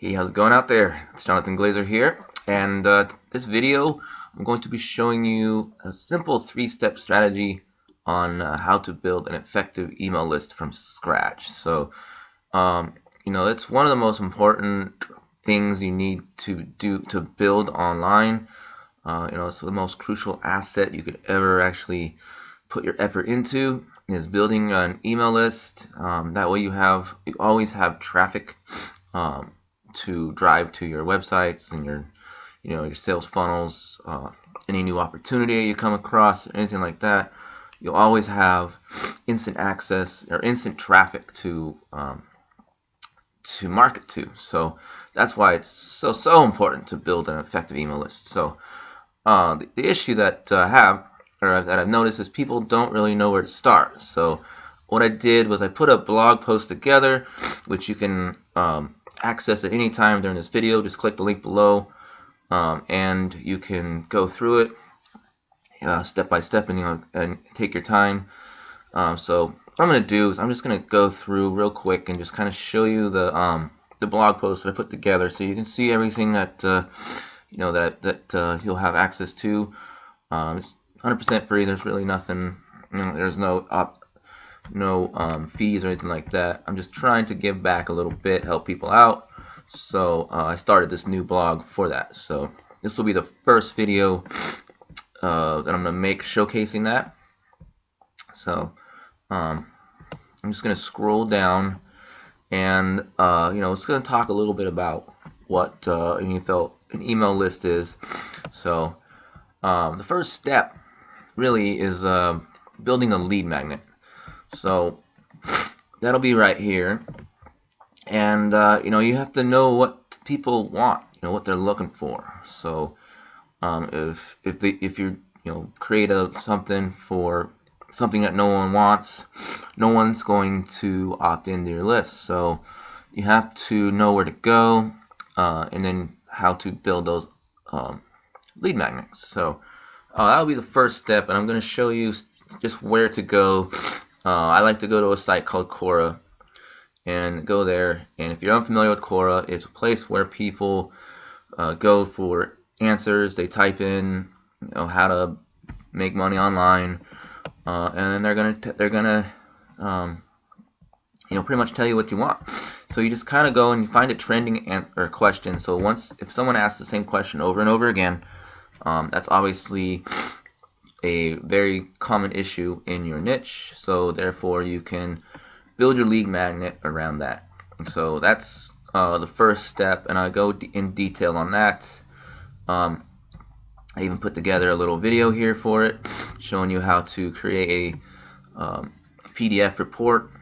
Hey, how's it going out there? It's Jonathan Glazer here, and this video I'm going to be showing you a simple three-step strategy on how to build an effective email list from scratch. So, it's one of the most important things you need to do to build online. It's the most crucial asset you could ever actually put your effort into is building an email list. That way you always have traffic to drive to your websites and your sales funnels, any new opportunity you come across, anything like that. You'll always have instant access or instant traffic to market to. So that's why it's so important to build an effective email list. So the issue that I have, or that I've noticed, is people don't really know where to start. So what I did was I put a blog post together, which you can access at any time during this video. Just click the link below, and you can go through it step by step, and take your time. So what I'm going to do is I'm just going to go through real quick and just kind of show you the blog post that I put together, so you can see everything that you'll have access to. It's 100% free. There's really nothing. There's no fees or anything like that. I'm just trying to give back a little bit, help people out. So I started this new blog for that. So this will be the first video that I'm going to make showcasing that. So I'm just going to scroll down, and it's going to talk a little bit about what an email list is. So the first step really is building a lead magnet. So that'll be right here, and you have to know what people want, what they're looking for. So if you create something that no one wants, no one's going to opt into your list. So you have to know where to go, and then how to build those lead magnets. So that'll be the first step, and I'm going to show you just where to go. I like to go to a site called Quora and go there. And if you're unfamiliar with Quora, it's a place where people go for answers. They type in how to make money online, and they're gonna pretty much tell you what you want. So you just kind of go and you find a trending or question. So if someone asks the same question over and over again, that's obviously a very common issue in your niche. So therefore you can build your lead magnet around that. And so that's the first step, and I go in detail on that. I even put together a little video here for it, showing you how to create a PDF report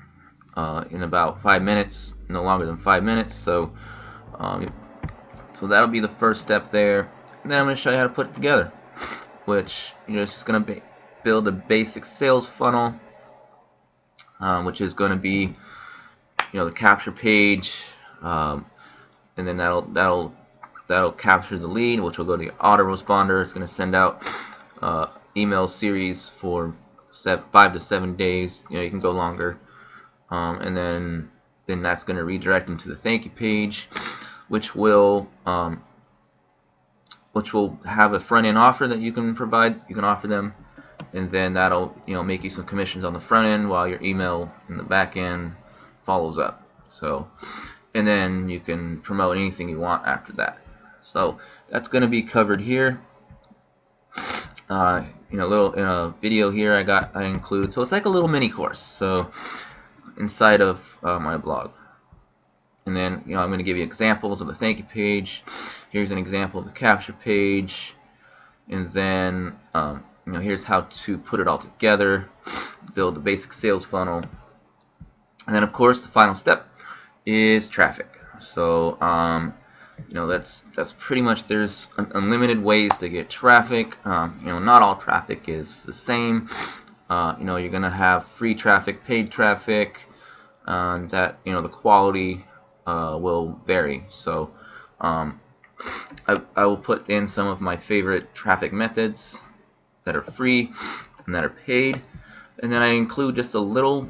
in about 5 minutes, no longer than 5 minutes. So that'll be the first step there. And then I'm going to show you how to put it together, which it's just going to build a basic sales funnel, which is going to be the capture page, and then that'll capture the lead, which will go to the autoresponder. It's going to send out email series for 5 to 7 days. You can go longer, and then that's going to redirect them to the thank you page, which will have a front-end offer that you can provide. You can offer them, and then that'll make you some commissions on the front end while your email in the back end follows up. So, and then you can promote anything you want after that. So that's going to be covered here. In a video here I include, so it's like a little mini course. So inside of my blog. And then I'm going to give you examples of the thank you page. Here's an example of the capture page, and then here's how to put it all together, build the basic sales funnel, and then of course the final step is traffic. So that's pretty much, there's unlimited ways to get traffic. Not all traffic is the same. You're gonna have free traffic, paid traffic, that the quality will vary. So I will put in some of my favorite traffic methods that are free and that are paid, and then I include just a little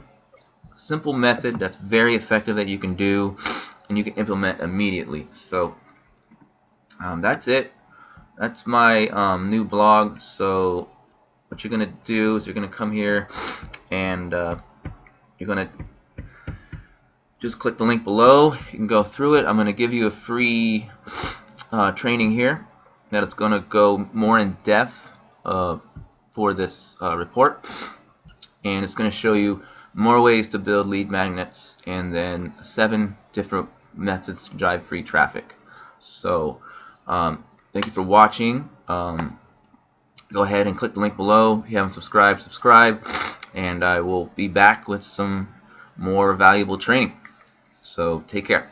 simple method that's very effective that you can do and you can implement immediately. So that's it. That's my new blog. So what you're gonna do is you're gonna come here and you're gonna just click the link below. You can go through it. I'm gonna give you a free training here that it's gonna go more in depth for this report, and it's gonna show you more ways to build lead magnets and then 7 different methods to drive free traffic. So thank you for watching. Go ahead and click the link below. If you haven't subscribed, subscribe, and I will be back with some more valuable training. So take care.